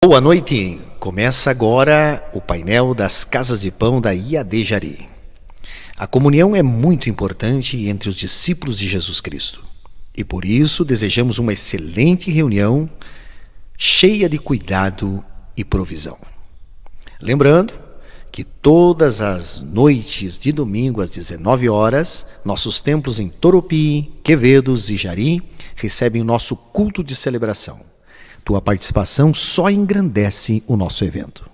Boa noite! Começa agora o painel das Casas de Pão da IAD Jari. A comunhão é muito importante entre os discípulos de Jesus Cristo. E por isso desejamos uma excelente reunião, cheia de cuidado e provisão. Lembrando que todas as noites de domingo às 19 horas, nossos templos em Toropy, Quevedos e Jari recebem o nosso culto de celebração. Tua participação só engrandece o nosso evento.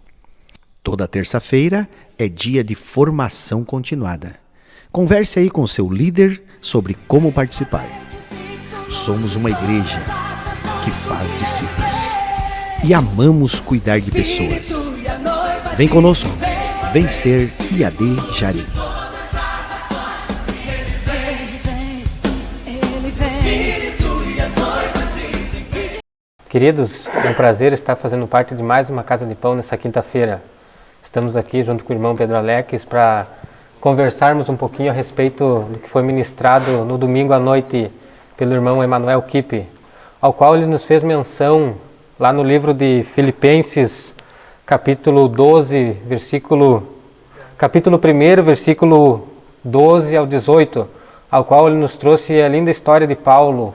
Toda terça-feira é dia de formação continuada. Converse aí com o seu líder sobre como participar. Somos uma igreja que faz discípulos e amamos cuidar de pessoas. Vem conosco, vem ser IAD Jari. Queridos, é um prazer estar fazendo parte de mais uma Casa de Pão nessa quinta-feira. Estamos aqui junto com o irmão Pedro Alex para conversarmos um pouquinho a respeito do que foi ministrado no domingo à noite pelo irmão Emanuel Kippe, ao qual ele nos fez menção lá no livro de Filipenses, capítulo 12, capítulo 1, versículo 12 ao 18, ao qual ele nos trouxe a linda história de Paulo.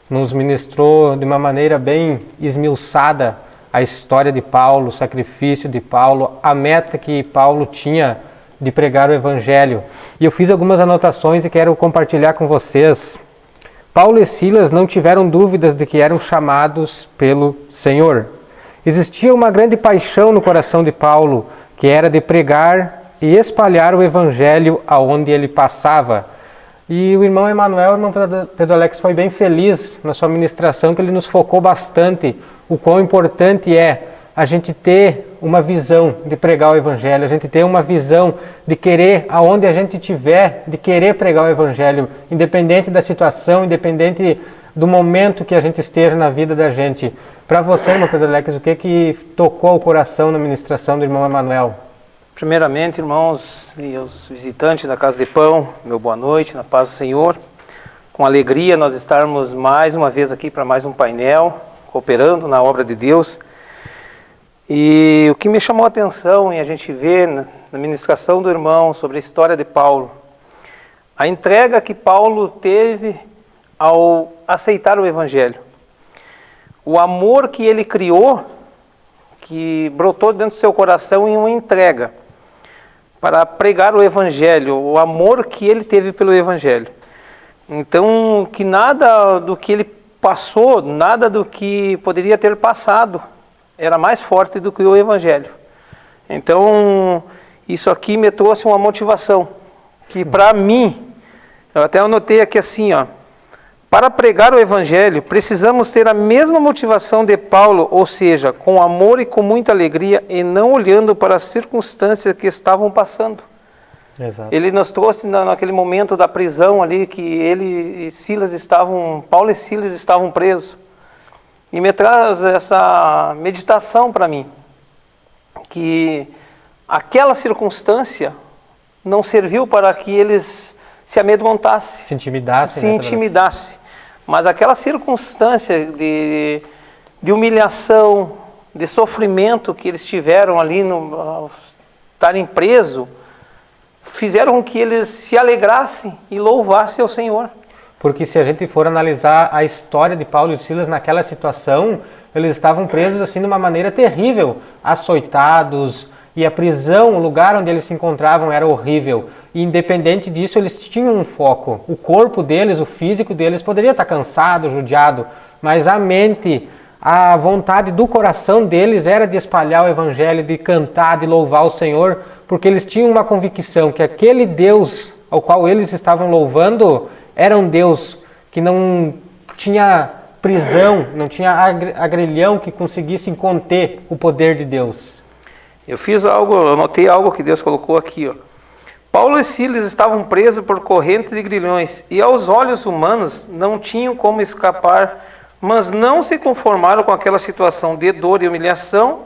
Nos ministrou de uma maneira bem esmiuçada a história de Paulo, o sacrifício de Paulo, a meta que Paulo tinha de pregar o Evangelho. E eu fiz algumas anotações e quero compartilhar com vocês. Paulo e Silas não tiveram dúvidas de que eram chamados pelo Senhor. Existia uma grande paixão no coração de Paulo, que era de pregar e espalhar o Evangelho aonde ele passava. E o irmão Emanuel, o irmão Pedro Alex, foi bem feliz na sua ministração, que ele nos focou bastante o quão importante é a gente ter uma visão de pregar o Evangelho, a gente ter uma visão de querer, aonde a gente estiver, de querer pregar o Evangelho, independente da situação, independente do momento que a gente esteja na vida da gente. Para você, irmão Pedro Alex, o que tocou o coração na ministração do irmão Emanuel? Primeiramente, irmãos e os visitantes da Casa de Pão, meu boa noite, na paz do Senhor. Com alegria nós estarmos mais uma vez aqui para mais um painel, cooperando na obra de Deus. E o que me chamou a atenção em a gente ver na ministração do irmão sobre a história de Paulo, a entrega que Paulo teve ao aceitar o Evangelho. O amor que ele criou, que brotou dentro do seu coração em uma entrega para pregar o Evangelho, o amor que ele teve pelo Evangelho. Então, que nada do que ele passou, nada do que poderia ter passado, era mais forte do que o Evangelho. Então, isso aqui me trouxe uma motivação, que para mim, eu até anotei aqui assim, para pregar o Evangelho, precisamos ter a mesma motivação de Paulo, ou seja, com amor e com muita alegria, e não olhando para as circunstâncias que estavam passando. Exato. Ele nos trouxe naquele momento da prisão ali, que Paulo e Silas estavam presos. E me traz essa meditação para mim, que aquela circunstância não serviu para que eles se amedrontasse, se intimidasse. Se intimidasse. Mas aquela circunstância de humilhação, de sofrimento que eles tiveram ali ao estarem presos, fizeram com que eles se alegrassem e louvassem ao Senhor. Porque se a gente for analisar a história de Paulo e Silas naquela situação, eles estavam presos assim de uma maneira terrível, açoitados, e a prisão, o lugar onde eles se encontravam era horrível. E independente disso, eles tinham um foco. O corpo deles, o físico deles poderia estar cansado, judiado, mas a mente, a vontade do coração deles era de espalhar o Evangelho, de cantar, de louvar o Senhor, porque eles tinham uma convicção que aquele Deus ao qual eles estavam louvando era um Deus que não tinha prisão, não tinha agrilhão que conseguisse conter o poder de Deus. Eu anotei algo que Deus colocou aqui, Paulo e Silas estavam presos por correntes e grilhões, e aos olhos humanos não tinham como escapar, mas não se conformaram com aquela situação de dor e humilhação,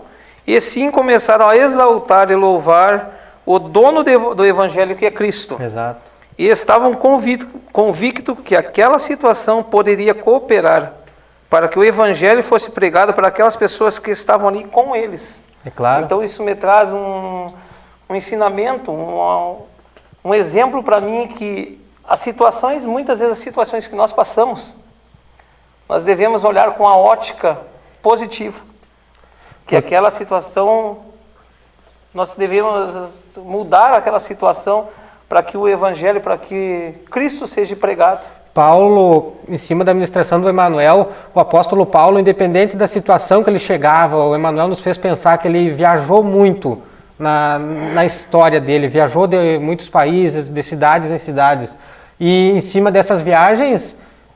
e sim começaram a exaltar e louvar o dono do Evangelho, que é Cristo. Exato. E estavam convictos que aquela situação poderia cooperar para que o evangelho fosse pregado para aquelas pessoas que estavam ali com eles. É claro. Então isso me traz um ensinamento, um exemplo para mim que as situações, muitas vezes as situações que nós passamos, nós devemos olhar com a ótica positiva. Que aquela situação, nós devemos mudar aquela situação para que o evangelho, para que Cristo seja pregado. Paulo, em cima da ministração do Emanuel, o apóstolo Paulo, independente da situação que ele chegava, o Emanuel nos fez pensar que ele viajou muito na história dele, viajou de muitos países, de cidades em cidades. E em cima dessas viagens,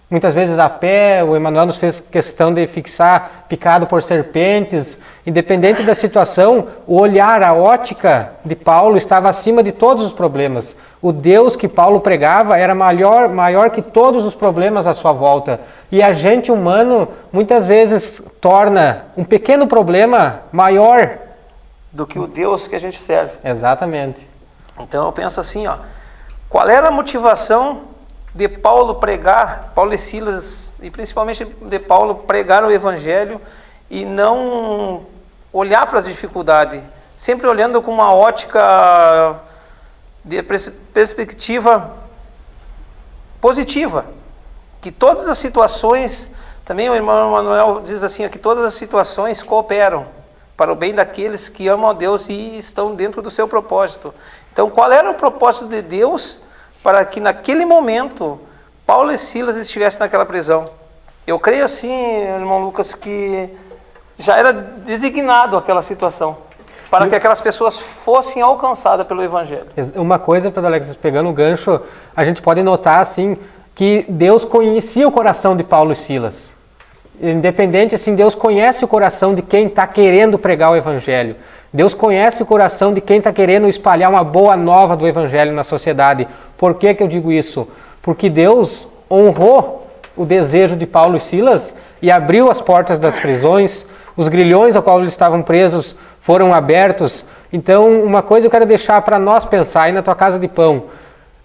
muitas vezes a pé, o Emanuel nos fez questão de fixar picado por serpentes. Independente da situação, o olhar, a ótica de Paulo estava acima de todos os problemas. O Deus que Paulo pregava era maior que todos os problemas à sua volta. E a gente humano, muitas vezes, torna um pequeno problema maior do que o Deus que a gente serve. Exatamente. Então eu penso assim, qual era a motivação de Paulo pregar, Paulo e Silas, e principalmente de Paulo pregar o evangelho e não olhar para as dificuldades, sempre olhando com uma ótica de perspectiva positiva, que todas as situações, também o irmão Emanuel diz assim, que todas as situações cooperam para o bem daqueles que amam a Deus e estão dentro do seu propósito. Então, qual era o propósito de Deus para que naquele momento Paulo e Silas estivessem naquela prisão? Eu creio assim, irmão Lucas, que já era designado aquela situação, para que aquelas pessoas fossem alcançadas pelo Evangelho. Uma coisa, Pedro Alex, pegando o gancho, a gente pode notar assim, que Deus conhecia o coração de Paulo e Silas. Independente, assim, Deus conhece o coração de quem está querendo pregar o Evangelho. Deus conhece o coração de quem está querendo espalhar uma boa nova do Evangelho na sociedade. Por que eu digo isso? Porque Deus honrou o desejo de Paulo e Silas e abriu as portas das prisões, os grilhões ao qual eles estavam presos foram abertos. Então, uma coisa eu quero deixar para nós pensar aí na tua casa de pão.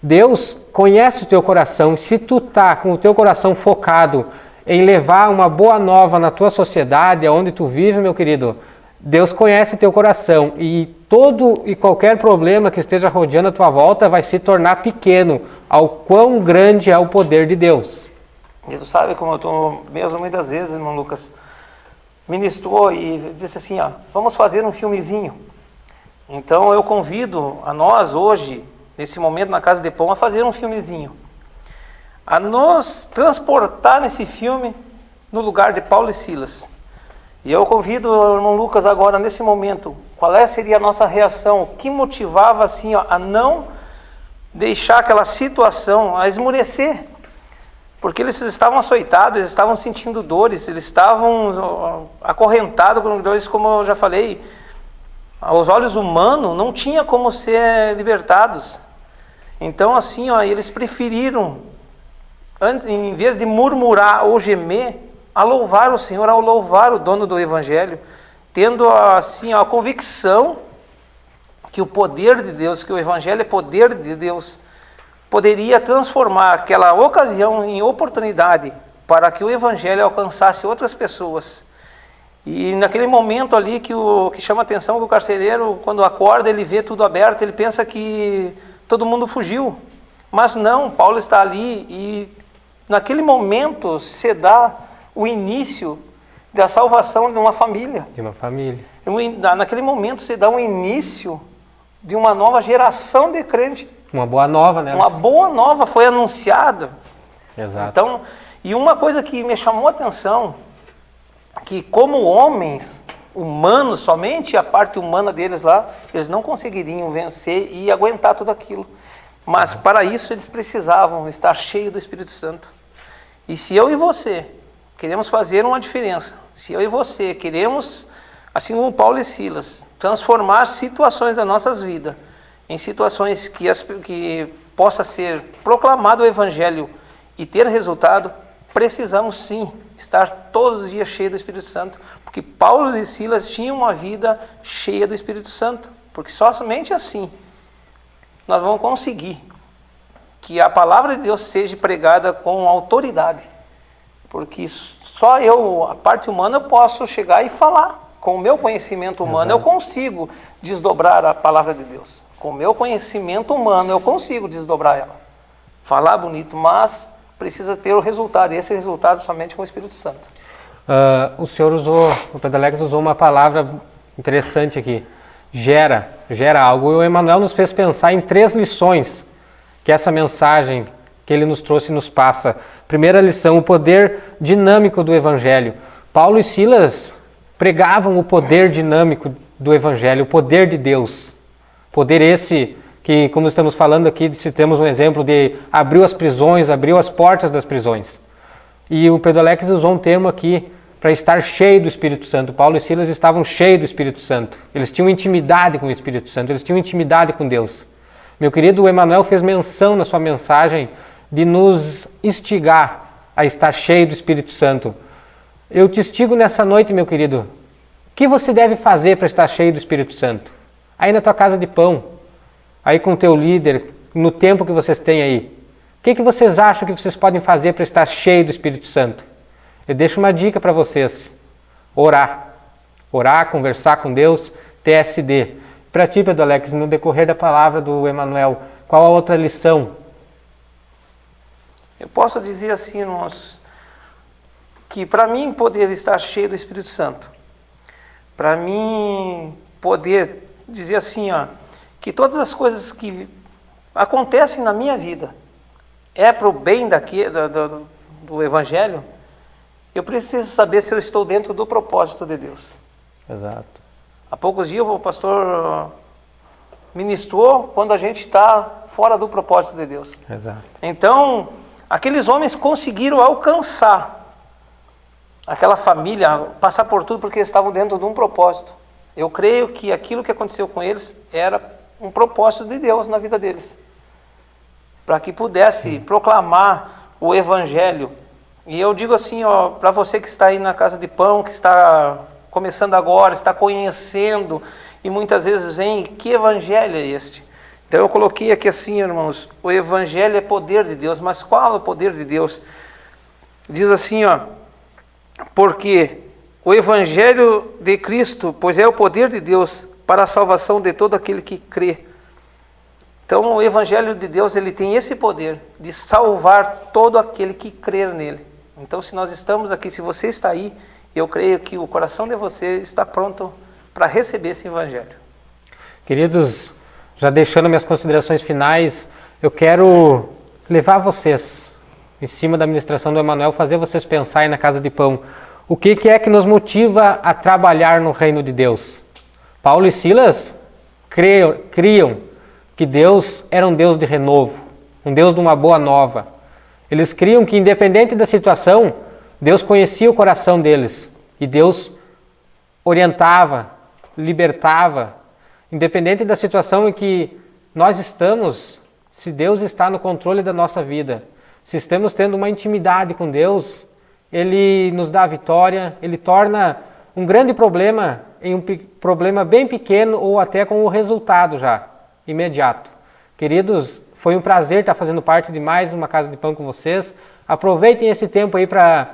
Deus conhece o teu coração. Se tu tá com o teu coração focado em levar uma boa nova na tua sociedade, aonde tu vive, meu querido, Deus conhece o teu coração e todo e qualquer problema que esteja rodeando a tua volta vai se tornar pequeno ao quão grande é o poder de Deus. E tu sabe como eu estou mesmo muitas vezes, irmão Lucas, ministrou e disse assim, vamos fazer um filmezinho. Então eu convido a nós hoje, nesse momento na Casa de Pão, a fazer um filmezinho. A nos transportar nesse filme no lugar de Paulo e Silas. E eu convido o irmão Lucas agora, nesse momento, qual seria a nossa reação, o que motivava assim, a não deixar aquela situação, a esmorecer. Porque eles estavam açoitados, eles estavam sentindo dores, eles estavam acorrentados com dores, como eu já falei. Aos olhos humanos, não tinha como ser libertados. Então, assim, eles preferiram, em vez de murmurar ou gemer, a louvar o Senhor, ao louvar o dono do Evangelho, tendo assim a convicção que o poder de Deus, que o Evangelho é poder de Deus, poderia transformar aquela ocasião em oportunidade para que o Evangelho alcançasse outras pessoas. E naquele momento ali que chama a atenção que o carcereiro, quando acorda, ele vê tudo aberto, ele pensa que todo mundo fugiu. Mas não, Paulo está ali e naquele momento se dá o início da salvação de uma família. De uma família. Naquele momento se dá um início de uma nova geração de crente. Uma boa nova, né? Uma boa nova foi anunciada. Exato. Então, e uma coisa que me chamou a atenção, que como homens humanos, somente a parte humana deles lá, eles não conseguiriam vencer e aguentar tudo aquilo. Mas para isso eles precisavam estar cheios do Espírito Santo. E se eu e você queremos fazer uma diferença, se eu e você queremos, assim como Paulo e Silas, transformar situações das nossas vidas em situações que possa ser proclamado o Evangelho e ter resultado, precisamos sim estar todos os dias cheios do Espírito Santo, porque Paulo e Silas tinham uma vida cheia do Espírito Santo, porque somente assim nós vamos conseguir que a palavra de Deus seja pregada com autoridade, porque só eu, a parte humana, eu posso chegar e falar. Com o meu conhecimento humano, eu consigo desdobrar a palavra de Deus. Com o meu conhecimento humano, eu consigo desdobrar ela. Falar bonito, mas precisa ter o resultado. E esse resultado somente com o Espírito Santo. O Pedro Alex usou uma palavra interessante aqui. Gera algo. E o Emmanuel nos fez pensar em 3 lições que essa mensagem que ele nos trouxe nos passa. Primeira lição, o poder dinâmico do Evangelho. Paulo e Silas pregavam o poder dinâmico do Evangelho, o poder de Deus. Poder esse que, como estamos falando aqui, se temos um exemplo de abriu as prisões, abriu as portas das prisões. E o Pedro Alex usou um termo aqui para estar cheio do Espírito Santo. Paulo e Silas estavam cheios do Espírito Santo. Eles tinham intimidade com o Espírito Santo, eles tinham intimidade com Deus. Meu querido, o Emmanuel fez menção na sua mensagem de nos instigar a estar cheio do Espírito Santo. Eu te instigo nessa noite, meu querido, o que você deve fazer para estar cheio do Espírito Santo? Aí na tua casa de pão, aí com o teu líder, no tempo que vocês têm aí. O que vocês acham que vocês podem fazer para estar cheio do Espírito Santo? Eu deixo uma dica para vocês. Orar. Orar, conversar com Deus, TSD. Para ti, Pedro Alex, no decorrer da palavra do Emmanuel, qual a outra lição? Eu posso dizer assim, irmãos, que para mim poder estar cheio do Espírito Santo, para mim poder dizer assim, que todas as coisas que acontecem na minha vida é para o bem do Evangelho, eu preciso saber se eu estou dentro do propósito de Deus. Exato. Há poucos dias o pastor ministrou quando a gente está fora do propósito de Deus. Exato. Então, aqueles homens conseguiram alcançar aquela família, passar por tudo porque eles estavam dentro de um propósito. Eu creio que aquilo que aconteceu com eles era um propósito de Deus na vida deles, para que pudesse proclamar o Evangelho. E eu digo assim, para você que está aí na casa de pão, que está começando agora, está conhecendo, e muitas vezes vem, que Evangelho é este? Então eu coloquei aqui assim, irmãos, o Evangelho é poder de Deus, mas qual é o poder de Deus? Diz assim, porque o Evangelho de Cristo, pois é o poder de Deus para a salvação de todo aquele que crê. Então o Evangelho de Deus, ele tem esse poder de salvar todo aquele que crer nele. Então se nós estamos aqui, se você está aí, eu creio que o coração de você está pronto para receber esse Evangelho. Queridos, já deixando minhas considerações finais, eu quero levar vocês, em cima da ministração do Emmanuel, fazer vocês pensarem na casa de pão. O que é que nos motiva a trabalhar no reino de Deus? Paulo e Silas criam que Deus era um Deus de renovo, um Deus de uma boa nova. Eles criam que, independente da situação, Deus conhecia o coração deles e Deus orientava, libertava. Independente da situação em que nós estamos, se Deus está no controle da nossa vida, se estamos tendo uma intimidade com Deus, Ele nos dá a vitória, Ele torna um grande problema em um problema bem pequeno ou até com o resultado já, imediato. Queridos, foi um prazer estar fazendo parte de mais uma Casa de Pão com vocês. Aproveitem esse tempo aí para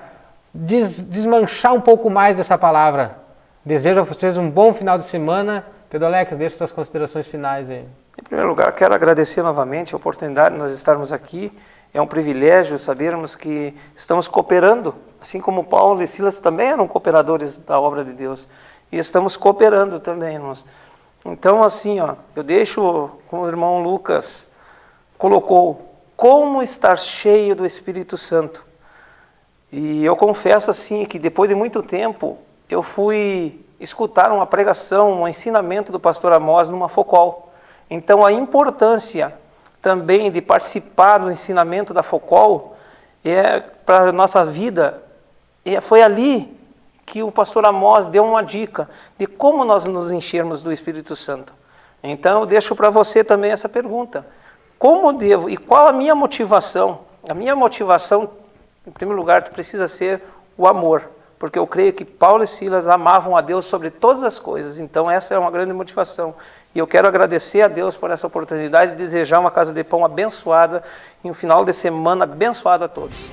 desmanchar um pouco mais dessa palavra. Desejo a vocês um bom final de semana. Pedro Alex, deixa suas considerações finais aí. Em primeiro lugar, quero agradecer novamente a oportunidade de nós estarmos aqui. É um privilégio sabermos que estamos cooperando, assim como Paulo e Silas também eram cooperadores da obra de Deus. E estamos cooperando também, irmãos. Então, assim, eu deixo, como o irmão Lucas colocou, como estar cheio do Espírito Santo. E eu confesso, assim, que depois de muito tempo, eu fui escutar uma pregação, um ensinamento do pastor Amós numa FOCOL. Então, a importância também de participar do ensinamento da FOCOL para a nossa vida, foi ali que o pastor Amós deu uma dica de como nós nos enchermos do Espírito Santo. Então, eu deixo para você também essa pergunta. Como devo e qual a minha motivação? A minha motivação, em primeiro lugar, precisa ser o amor. Porque eu creio que Paulo e Silas amavam a Deus sobre todas as coisas. Então essa é uma grande motivação. E eu quero agradecer a Deus por essa oportunidade de desejar uma Casa de Pão abençoada e um final de semana abençoado a todos.